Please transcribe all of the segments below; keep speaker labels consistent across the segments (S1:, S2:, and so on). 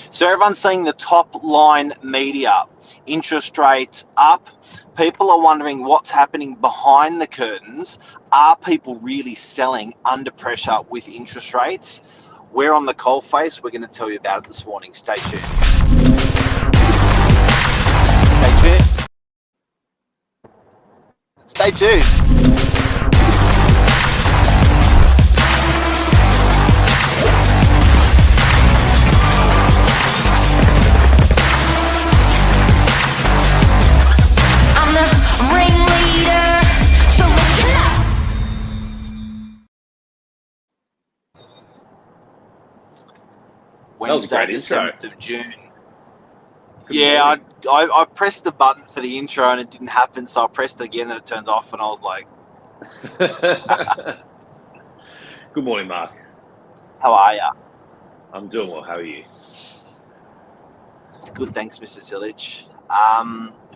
S1: So everyone's seeing the top line media, interest rates up. People are wondering what's happening behind the curtains. Are people really selling under pressure with interest rates? We're on the coalface. We're going to tell you about it this morning. Stay tuned. Stay tuned. Wednesday, the 7th of June. Yeah, I pressed the button for the intro and it didn't happen, so I pressed it again and it turned off and I was like...
S2: Good morning, Mark.
S1: How are ya?
S2: I'm doing well. How are you?
S1: Good, thanks, Mr. SILJIC.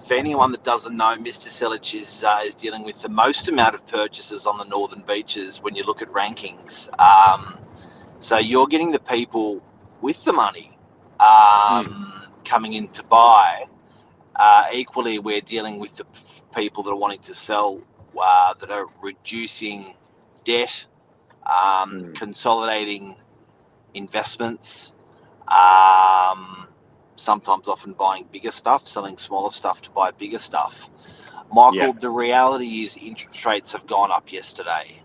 S1: For anyone that doesn't know, Mr. SILJIC is dealing with the most amount of purchases on the northern beaches when you look at rankings. So you're getting the people with the money coming in to buy. Equally, we're dealing with the people that are wanting to sell, that are reducing debt, consolidating investments, sometimes often buying bigger stuff, selling smaller stuff to buy bigger stuff. Michael, the reality is interest rates have gone up yesterday.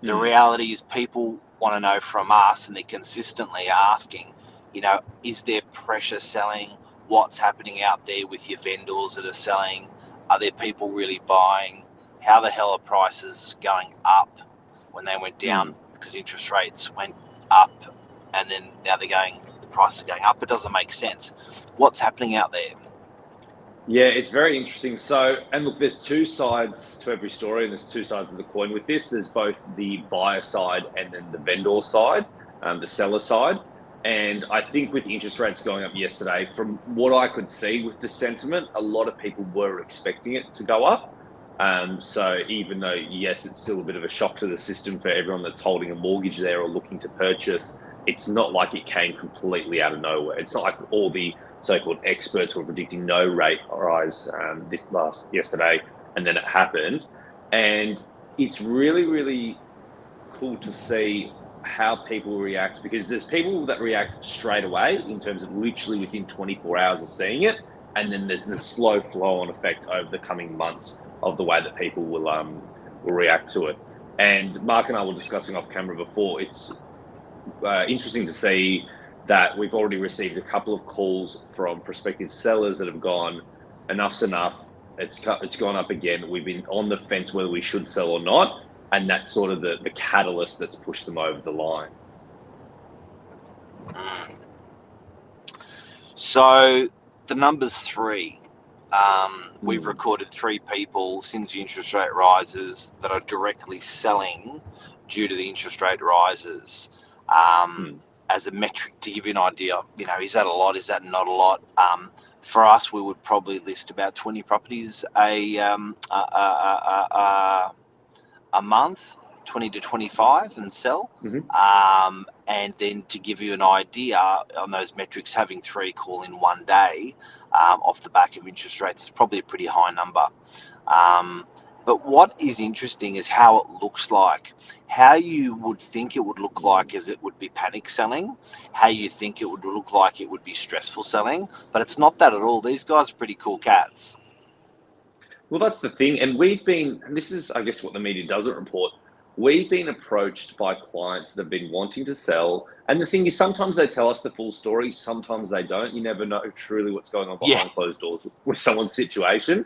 S1: The reality is people want to know from us, and they're consistently asking, is there pressure selling? What's happening out there with your vendors that are selling? Are there people really buying? How the hell are prices going up when they went down because interest rates went up, and then now the prices are going up? It doesn't make sense. What's happening out there?
S2: Yeah, it's very interesting. So, and look, there's two sides to every story, and there's two sides of the coin with this. There's both the buyer side and then the vendor side, the seller side. And I think with interest rates going up yesterday, from what I could see with the sentiment, a lot of people were expecting it to go up. So even though, yes, it's still a bit of a shock to the system for everyone that's holding a mortgage there or looking to purchase, it's not like it came completely out of nowhere. It's not like all the so-called experts were predicting no rate rise yesterday, and then it happened. And it's really, really cool to see how people react, because there's people that react straight away in terms of literally within 24 hours of seeing it, and then there's the slow flow-on effect over the coming months of the way that people will react to it. And Mark and I were discussing off camera before, it's interesting to see that we've already received a couple of calls from prospective sellers that have gone, enough's enough, it's gone up again, we've been on the fence whether we should sell or not, and that's sort of the catalyst that's pushed them over the line.
S1: So the number's 3. We've recorded 3 people since the interest rate rises that are directly selling due to the interest rate rises. As a metric to give you an idea, is that a lot? Is that not a lot? For us, we would probably list about 20 properties a month, 20 to 25, and sell. And then to give you an idea on those metrics, having 3 call in one day off the back of interest rates is probably a pretty high number. But what is interesting is how it looks like. How you would think it would look like is it would be panic selling. How you think it would look like it would be stressful selling. But it's not that at all. These guys are pretty cool cats.
S2: Well, that's the thing. And we've been, and this is, I guess, what the media doesn't report, we've been approached by clients that have been wanting to sell. And the thing is, sometimes they tell us the full story, sometimes they don't. You never know truly what's going on behind closed doors with someone's situation.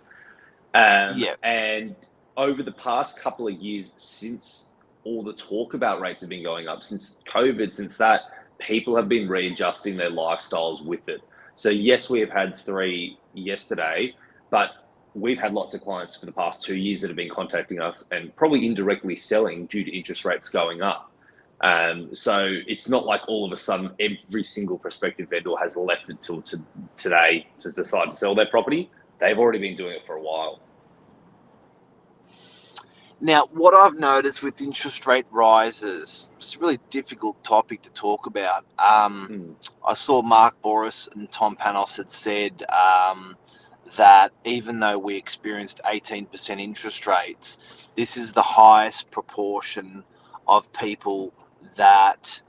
S2: And over the past couple of years, since all the talk about rates have been going up, since COVID, since that, people have been readjusting their lifestyles with it. So yes, we have had 3 yesterday, but we've had lots of clients for the past 2 years that have been contacting us and probably indirectly selling due to interest rates going up. So it's not like all of a sudden every single prospective vendor has left it till today to decide to sell their property. They've already been doing it for a while.
S1: Now, what I've noticed with interest rate rises, it's a really difficult topic to talk about. I saw Mark Boris and Tom Panos had said that even though we experienced 18% interest rates, this is the highest proportion of people that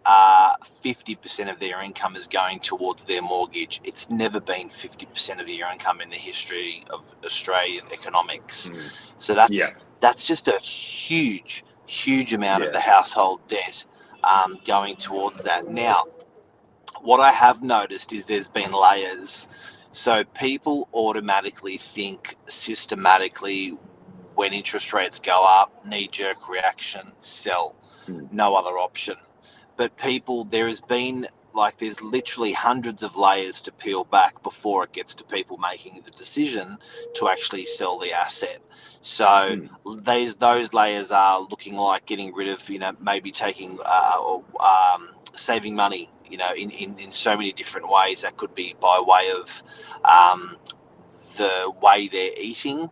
S1: 50% of their income is going towards their mortgage. It's never been 50% of your income in the history of Australian economics. So that's just a huge amount of the household debt going towards that. Now, what I have noticed is there's been layers. So people automatically think systematically when interest rates go up, knee-jerk reaction, sell, no other option. But people, there's literally hundreds of layers to peel back before it gets to people making the decision to actually sell the asset. So those layers are looking like getting rid of, maybe taking saving money, in so many different ways. That could be by way of the way they're eating.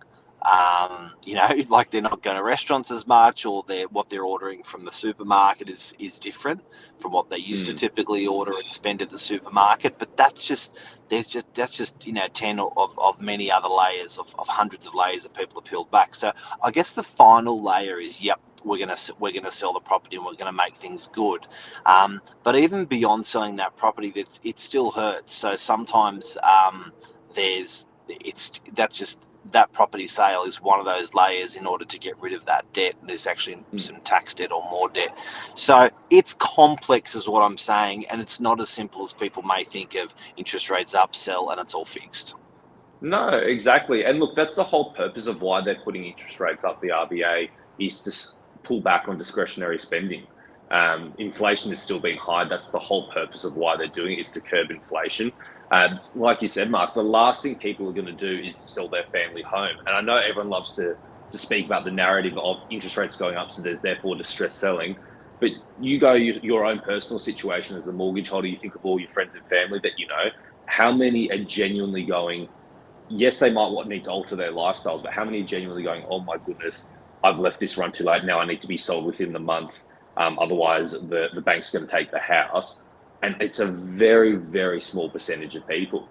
S1: Like they're not going to restaurants as much, or what they're ordering from the supermarket is different from what they used to typically order and spend at the supermarket. But that's just 10 of many other layers of hundreds of layers that people have peeled back. So I guess the final layer is, we're gonna sell the property and we're gonna make things good. But even beyond selling that property, it still hurts. So sometimes that property sale is one of those layers in order to get rid of that debt. There's actually some tax debt or more debt. So it's complex is what I'm saying, and it's not as simple as people may think of interest rates up, sell, and it's all fixed.
S2: No, exactly. And look, that's the whole purpose of why they're putting interest rates up, the RBA, is to pull back on discretionary spending. Inflation is still being high. That's the whole purpose of why they're doing it, is to curb inflation. Like you said, Mark, the last thing people are going to do is to sell their family home. And I know everyone loves to speak about the narrative of interest rates going up, so there's therefore distress selling. But you go your own personal situation as a mortgage holder, you think of all your friends and family that you know, how many are genuinely going, yes, they might need to alter their lifestyles, but how many are genuinely going, oh my goodness, I've left this run too late, now I need to be sold within the month, otherwise the bank's going to take the house. And it's a very, very small percentage of people.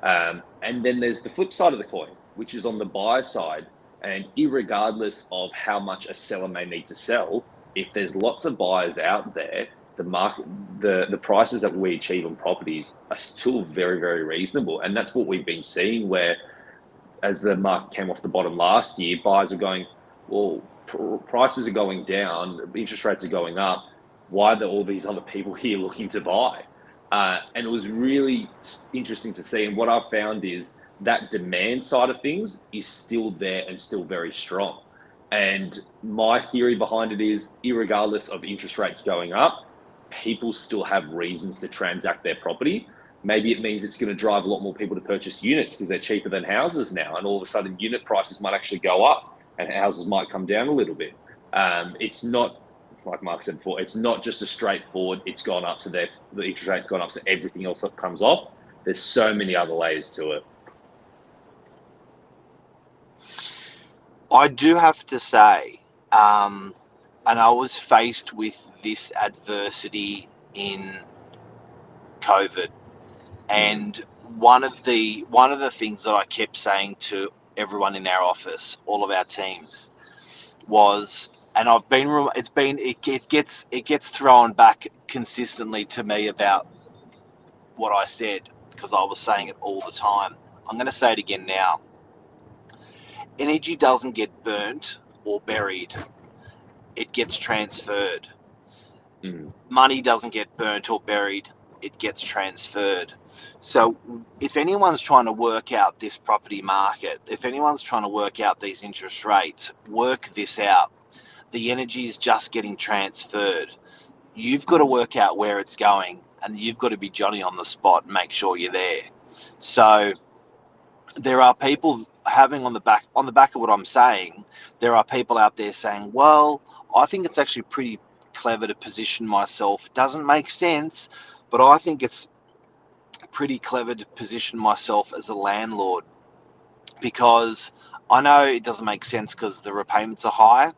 S2: And then there's the flip side of the coin, which is on the buyer side. And irregardless of how much a seller may need to sell, if there's lots of buyers out there, the prices that we achieve on properties are still very, very reasonable. And that's what we've been seeing, where as the market came off the bottom last year, buyers are going, well, prices are going down, interest rates are going up. Why are there all these other people here looking to buy? And it was really interesting to see. And what I've found is that demand side of things is still there and still very strong. And my theory behind it is, irregardless of interest rates going up, people still have reasons to transact their property. Maybe it means it's going to drive a lot more people to purchase units because they're cheaper than houses now. And all of a sudden, unit prices might actually go up and houses might come down a little bit. It's not, like Mark said before, it's not just a straightforward, it's gone up to the interest rate's gone up, so everything else that comes off. There's so many other layers to it.
S1: I do have to say, and I was faced with this adversity in COVID, and one of the things that I kept saying to everyone in our office, all of our teams, was, and it gets thrown back consistently to me about what I said, because I was saying it all the time. I'm going to say it again now. Energy doesn't get burnt or buried. It gets transferred. Money doesn't get burnt or buried. It gets transferred. So if anyone's trying to work out this property market, if anyone's trying to work out these interest rates, work this out. The energy is just getting transferred. You've got to work out where it's going, and you've got to be Johnny on the spot and make sure you're there. So there are people having on the back of what I'm saying, there are people out there saying, well, I think it's actually pretty clever to position myself. Doesn't make sense, but I think it's pretty clever to position myself as a landlord, because I know it doesn't make sense because the repayments are high.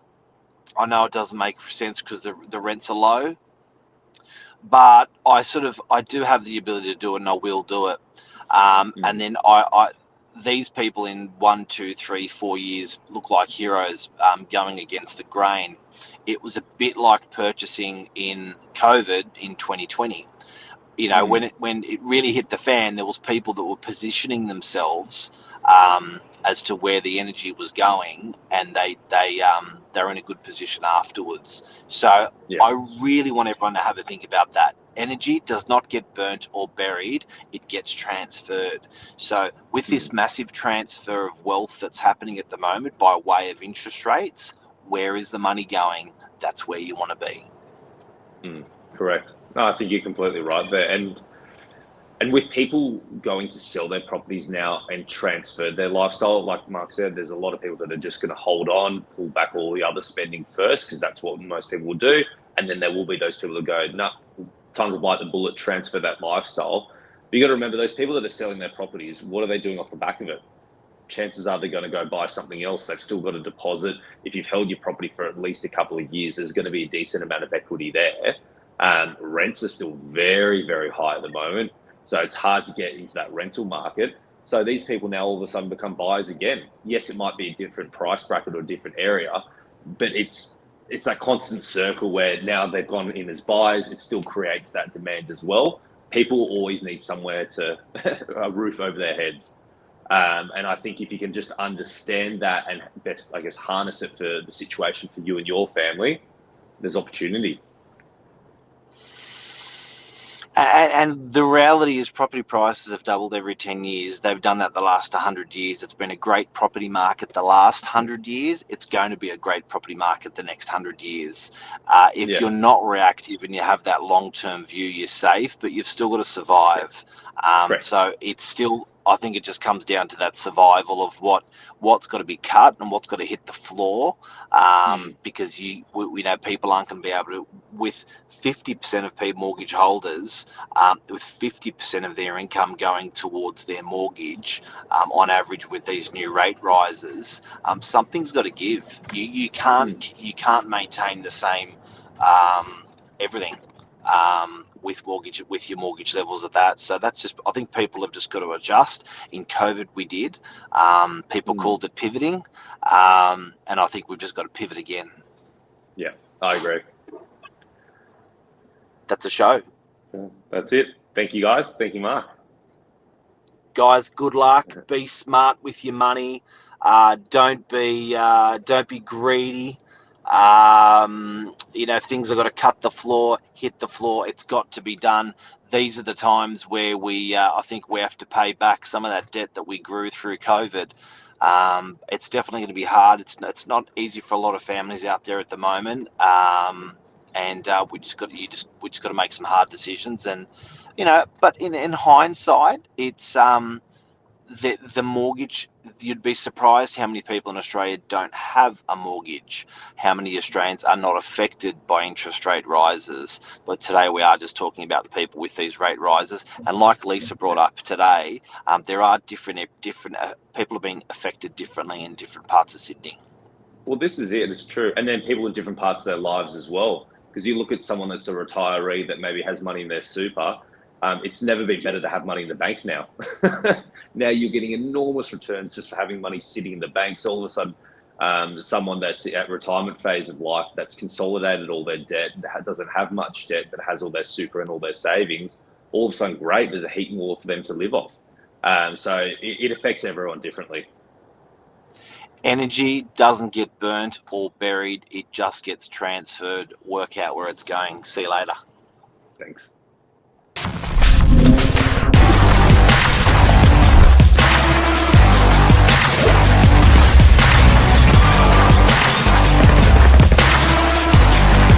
S1: I know it doesn't make sense because the rents are low. But I do have the ability to do it, and I will do it. And then these people in 1, 2, 3, 4 years look like heroes going against the grain. It was a bit like purchasing in COVID in 2020. You know, when it really hit the fan, there was people that were positioning themselves as to where the energy was going, and they're in a good position afterwards. So I really want everyone to have a think about that. Energy does not get burnt or buried; it gets transferred. So with this massive transfer of wealth that's happening at the moment by way of interest rates, where is the money going? That's where you want to be.
S2: Correct. No, I think you're completely right there. And with people going to sell their properties now and transfer their lifestyle, like Mark said, there's a lot of people that are just going to hold on, pull back all the other spending first, because that's what most people will do. And then there will be those people that go, no, time to bite the bullet, transfer that lifestyle. But you got to remember, those people that are selling their properties, what are they doing off the back of it? Chances are they're going to go buy something else. They've still got a deposit. If you've held your property for at least a couple of years, there's going to be a decent amount of equity there. Rents are still very, very high at the moment. So it's hard to get into that rental market. So these people now all of a sudden become buyers again. Yes, it might be a different price bracket or a different area, but it's that constant circle where now they've gone in as buyers. It still creates that demand as well. People always need somewhere to a roof over their heads. And I think if you can just understand that and best, I guess, harness it for the situation for you and your family, there's opportunity.
S1: And the reality is property prices have doubled every 10 years. They've done that the last 100 years. It's been a great property market the last 100 years. It's going to be a great property market the next 100 years. If you're not reactive and you have that long-term view, you're safe, but you've still got to survive. So it's still, I think it just comes down to that survival of what's got to be cut and what's got to hit the floor, because we know people aren't going to be able to, with 50% of people mortgage holders, with 50% of their income going towards their mortgage, on average with these new rate rises, something's got to give. You can't maintain the same everything. With your mortgage levels at that. So that's just, I think people have just got to adjust. In COVID we did. People called it pivoting, and I think we've just got to pivot again.
S2: Yeah, I agree.
S1: That's a show.
S2: That's it. Thank you, guys. Thank you, Mark.
S1: Guys, good luck. Be smart with your money. Don't be greedy. If things have got to cut the floor, hit the floor, it's got to be done. These are the times where I think we have to pay back some of that debt that we grew through COVID. It's definitely going to be hard. It's not easy for a lot of families out there at the moment. And we just got to make some hard decisions. And but in hindsight, it's the mortgage. You'd be surprised how many people in Australia don't have a mortgage. How many Australians are not affected by interest rate rises? But today we are just talking about the people with these rate rises. And like Lisa brought up today, there are different people are being affected differently in different parts of Sydney.
S2: Well, this is it. It's true. And then people in different parts of their lives as well. Because you look at someone that's a retiree that maybe has money in their super. It's never been better to have money in the bank now. Now you're getting enormous returns just for having money sitting in the bank. So all of a sudden, someone that's at retirement phase of life that's consolidated all their debt, that doesn't have much debt, but has all their super and all their savings, all of a sudden, great, there's a heap more for them to live off. So it affects everyone differently.
S1: Energy doesn't get burnt or buried. It just gets transferred. Work out where it's going. See you later.
S2: Thanks.